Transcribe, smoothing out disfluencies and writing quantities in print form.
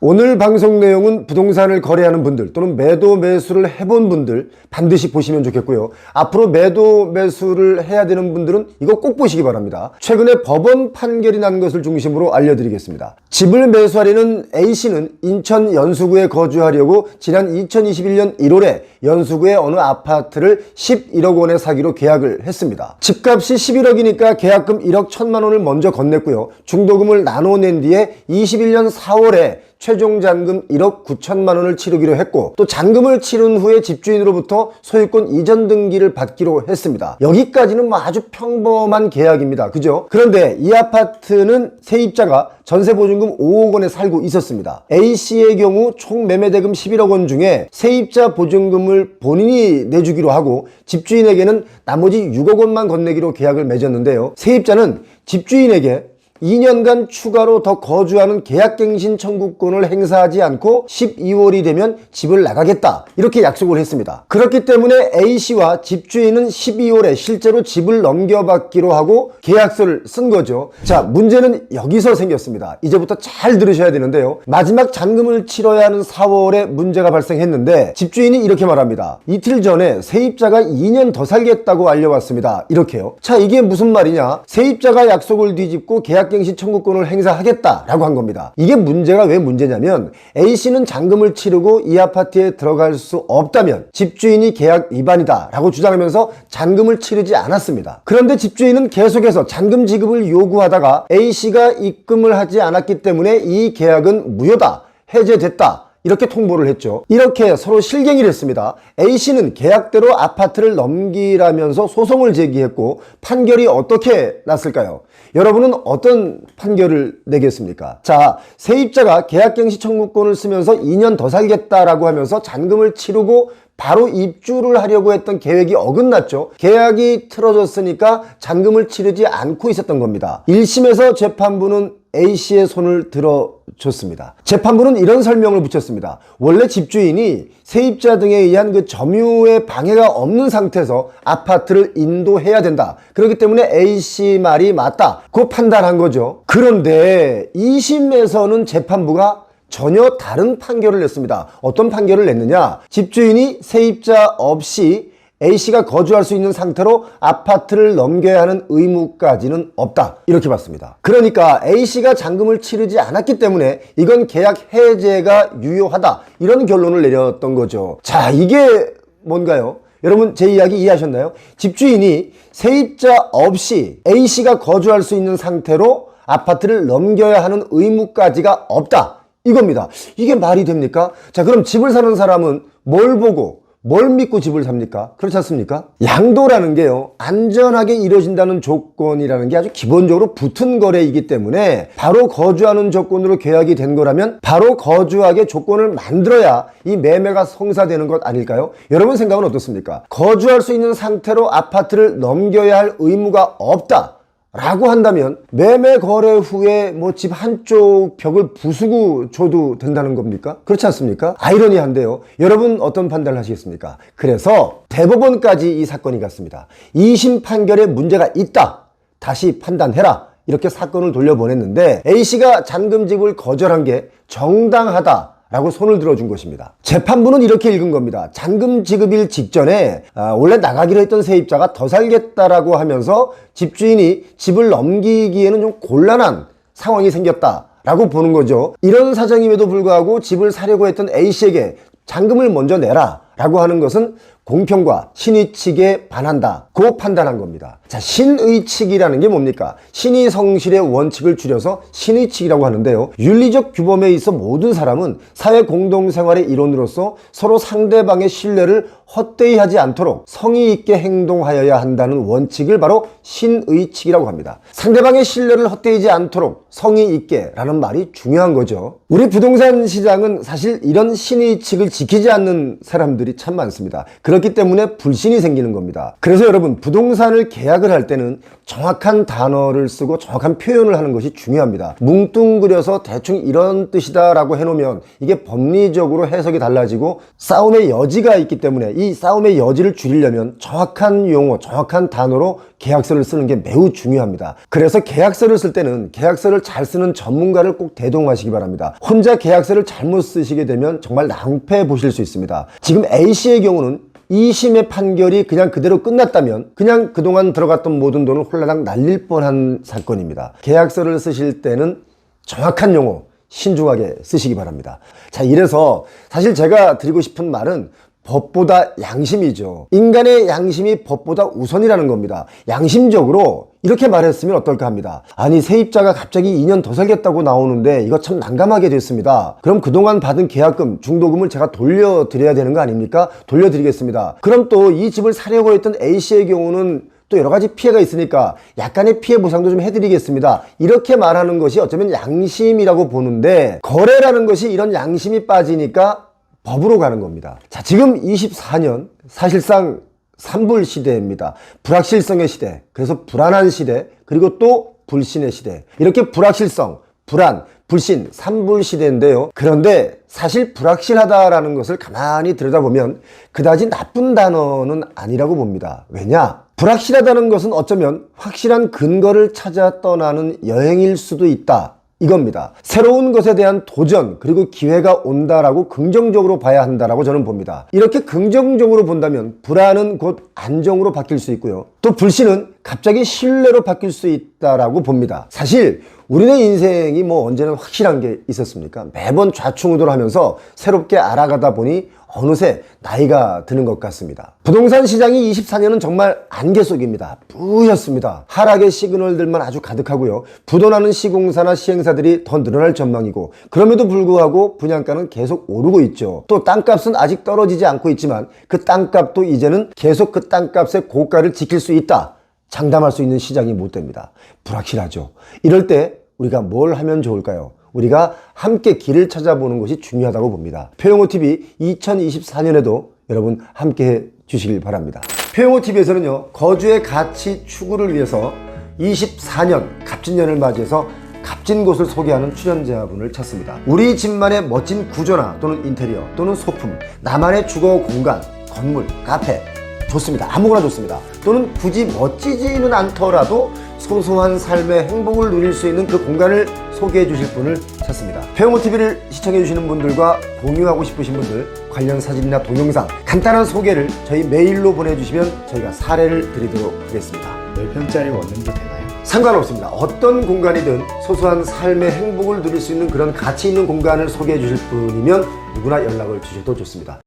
오늘 방송 내용은 부동산을 거래하는 분들 또는 매도 매수를 해본 분들 반드시 보시면 좋겠고요. 앞으로 매도 매수를 해야 되는 분들은 이거 꼭 보시기 바랍니다. 최근에 법원 판결이 난 것을 중심으로 알려드리겠습니다. 집을 매수하려는 A씨는 인천 연수구에 거주하려고 지난 2021년 1월에 연수구의 어느 아파트를 11억 원에 사기로 계약을 했습니다. 집값이 11억이니까 계약금 1억 1천만 원을 먼저 건넸고요. 중도금을 나눠낸 뒤에 21년 4월에 최종 잔금 1억 9천만 원을 치르기로 했고, 또 잔금을 치른 후에 집주인으로부터 소유권 이전 등기를 받기로 했습니다. 여기까지는 뭐 아주 평범한 계약입니다. 그죠? 그런데 이 아파트는 세입자가 전세보증금 5억 원에 살고 있었습니다. A씨의 경우 총 매매대금 11억 원 중에 세입자 보증금을 본인이 내주기로 하고 집주인에게는 나머지 6억 원만 건네기로 계약을 맺었는데요. 세입자는 집주인에게 2년간 추가로 더 거주하는 계약갱신 청구권을 행사하지 않고 12월이 되면 집을 나가겠다, 이렇게 약속을 했습니다. 그렇기 때문에 A씨와 집주인은 12월에 실제로 집을 넘겨받기로 하고 계약서를 쓴 거죠. 자, 문제는 여기서 생겼습니다. 이제부터 잘 들으셔야 되는데요. 마지막 잔금을 치러야 하는 4월에 문제가 발생했는데 집주인이 이렇게 말합니다. 이틀 전에 세입자가 2년 더 살겠다고 알려왔습니다. 이렇게요. 자, 이게 무슨 말이냐? 세입자가 약속을 뒤집고 계약갱신 청구권을 행사하겠다라고 한 겁니다. 이게 문제가 왜 문제냐면, A씨는 잔금을 치르고 이 아파트에 들어갈 수 없다면 집주인이 계약 위반이다 라고 주장하면서 잔금을 치르지 않았습니다. 그런데 집주인은 계속해서 잔금 지급을 요구하다가 A씨가 입금을 하지 않았기 때문에 이 계약은 무효다, 해제됐다, 이렇게 통보를 했죠. 이렇게 서로 실갱이를 했습니다. A씨는 계약대로 아파트를 넘기라면서 소송을 제기했고, 판결이 어떻게 났을까요? 여러분은 어떤 판결을 내겠습니까? 자, 세입자가 계약갱신 청구권을 쓰면서 2년 더 살겠다라고 하면서 잔금을 치르고 바로 입주를 하려고 했던 계획이 어긋났죠. 계약이 틀어졌으니까 잔금을 치르지 않고 있었던 겁니다. 1심에서 재판부는 A씨의 손을 들어줬습니다. 재판부는 이런 설명을 붙였습니다. 원래 집주인이 세입자 등에 의한 그 점유의 방해가 없는 상태에서 아파트를 인도해야 된다. 그렇기 때문에 A씨 말이 맞다, 그 판단한 거죠. 그런데 2심에서는 재판부가 전혀 다른 판결을 냈습니다. 어떤 판결을 냈느냐? 집주인이 세입자 없이 A씨가 거주할 수 있는 상태로 아파트를 넘겨야 하는 의무까지는 없다, 이렇게 봤습니다. 그러니까 A씨가 잔금을 치르지 않았기 때문에 이건 계약 해제가 유효하다, 이런 결론을 내렸던 거죠. 자, 이게 뭔가요? 여러분, 제 이야기 이해하셨나요? 집주인이 세입자 없이 A씨가 거주할 수 있는 상태로 아파트를 넘겨야 하는 의무까지가 없다, 이겁니다. 이게 말이 됩니까? 자, 그럼 집을 사는 사람은 뭘 보고 뭘 믿고 집을 삽니까? 그렇지 않습니까? 양도라는 게요, 안전하게 이루어진다는 조건이라는 게 아주 기본적으로 붙은 거래이기 때문에 바로 거주하는 조건으로 계약이 된 거라면 바로 거주하게 조건을 만들어야 이 매매가 성사되는 것 아닐까요? 여러분 생각은 어떻습니까? 거주할 수 있는 상태로 아파트를 넘겨야 할 의무가 없다 라고 한다면 매매 거래 후에 뭐 집 한쪽 벽을 부수고 줘도 된다는 겁니까? 그렇지 않습니까? 아이러니한데요. 여러분 어떤 판단을 하시겠습니까? 그래서 대법원까지 이 사건이 갔습니다. 2심 판결에 문제가 있다, 다시 판단해라, 이렇게 사건을 돌려보냈는데 A씨가 잔금 지급을 거절한 게 정당하다 라고 손을 들어준 것입니다. 재판부는 이렇게 읽은 겁니다. 잔금 지급일 직전에 원래 나가기로 했던 세입자가 더 살겠다라고 하면서 집주인이 집을 넘기기에는 좀 곤란한 상황이 생겼다라고 보는 거죠. 이런 사정임에도 불구하고 집을 사려고 했던 A씨에게 잔금을 먼저 내라 라고 하는 것은 공평과 신의칙에 반한다, 고 판단한 겁니다. 자, 신의칙이라는 게 뭡니까? 신의성실의 원칙을 줄여서 신의칙이라고 하는데요, 윤리적 규범에 있어 모든 사람은 사회 공동생활의 일원으로서 서로 상대방의 신뢰를 헛되이 하지 않도록 성의 있게 행동하여야 한다는 원칙을 바로 신의칙이라고 합니다. 상대방의 신뢰를 헛되이지 않도록 성의 있게 라는 말이 중요한 거죠. 우리 부동산 시장은 사실 이런 신의칙을 지키지 않는 사람들이 참 많습니다. 그렇기 때문에 불신이 생기는 겁니다. 그래서 여러분, 부동산을 계약을 할 때는 정확한 단어를 쓰고 정확한 표현을 하는 것이 중요합니다. 뭉뚱그려서 대충 이런 뜻이다 라고 해놓으면 이게 법리적으로 해석이 달라지고 싸움의 여지가 있기 때문에 이 싸움의 여지를 줄이려면 정확한 용어, 정확한 단어로 계약서를 쓰는 게 매우 중요합니다. 그래서 계약서를 쓸 때는 계약서를 잘 쓰는 전문가를 꼭 대동하시기 바랍니다. 혼자 계약서를 잘못 쓰시게 되면 정말 낭패 보실 수 있습니다. 지금 A씨의 경우는 2심의 판결이 그냥 그대로 끝났다면 그냥 그동안 들어갔던 모든 돈을 홀라당 날릴 뻔한 사건입니다. 계약서를 쓰실 때는 정확한 용어, 신중하게 쓰시기 바랍니다. 자, 이래서 사실 제가 드리고 싶은 말은 법보다 양심이죠. 인간의 양심이 법보다 우선이라는 겁니다. 양심적으로 이렇게 말했으면 어떨까 합니다. 아니, 세입자가 갑자기 2년 더 살겠다고 나오는데 이거 참 난감하게 됐습니다. 그럼 그동안 받은 계약금, 중도금을 제가 돌려드려야 되는 거 아닙니까? 돌려드리겠습니다. 그럼 또 이 집을 사려고 했던 A씨의 경우는 또 여러 가지 피해가 있으니까 약간의 피해 보상도 좀 해드리겠습니다. 이렇게 말하는 것이 어쩌면 양심이라고 보는데, 거래라는 것이 이런 양심이 빠지니까 법으로 가는 겁니다. 자, 지금 24년 사실상 산불 시대입니다. 불확실성의 시대, 그래서 불안한 시대, 그리고 또 불신의 시대. 이렇게 불확실성, 불안, 불신, 산불 시대인데요. 그런데 사실 불확실하다라는 것을 가만히 들여다보면 그다지 나쁜 단어는 아니라고 봅니다. 왜냐? 불확실하다는 것은 어쩌면 확실한 근거를 찾아 떠나는 여행일 수도 있다, 이겁니다. 새로운 것에 대한 도전, 그리고 기회가 온다라고 긍정적으로 봐야 한다라고 저는 봅니다. 이렇게 긍정적으로 본다면 불안은 곧 안정으로 바뀔 수 있고요. 또 불신은 갑자기 신뢰로 바뀔 수 있다라고 봅니다. 사실 우리네 인생이 뭐 언제나 확실한 게 있었습니까? 매번 좌충우돌하면서 새롭게 알아가다 보니 어느새 나이가 드는 것 같습니다. 부동산 시장이 24년은 정말 안개 속입니다. 뿌였습니다. 하락의 시그널들만 아주 가득하고요. 부도나는 시공사나 시행사들이 더 늘어날 전망이고, 그럼에도 불구하고 분양가는 계속 오르고 있죠. 또 땅값은 아직 떨어지지 않고 있지만 그 땅값도 이제는 계속 그 땅값의 고가를 지킬 수 있다, 장담할 수 있는 시장이 못 됩니다. 불확실하죠. 이럴 때 우리가 뭘 하면 좋을까요? 우리가 함께 길을 찾아보는 것이 중요하다고 봅니다. 표용호TV 2024년에도 여러분 함께 해 주시길 바랍니다. 표용호TV에서는요, 거주의 가치 추구를 위해서 24년 갑진년을 맞이해서 값진 곳을 소개하는 출연자분을 찾습니다. 우리 집만의 멋진 구조나 또는 인테리어 또는 소품, 나만의 주거 공간, 건물, 카페, 좋습니다. 아무거나 좋습니다. 또는 굳이 멋지지는 않더라도 소소한 삶의 행복을 누릴 수 있는 그 공간을 소개해 주실 분을 찾습니다. 표용호TV를 시청해 주시는 분들과 공유하고 싶으신 분들, 관련 사진이나 동영상, 간단한 소개를 저희 메일로 보내주시면 저희가 사례를 드리도록 하겠습니다. 몇 평짜리 원룸도 되나요? 상관없습니다. 어떤 공간이든 소소한 삶의 행복을 누릴 수 있는 그런 가치 있는 공간을 소개해 주실 분이면 누구나 연락을 주셔도 좋습니다.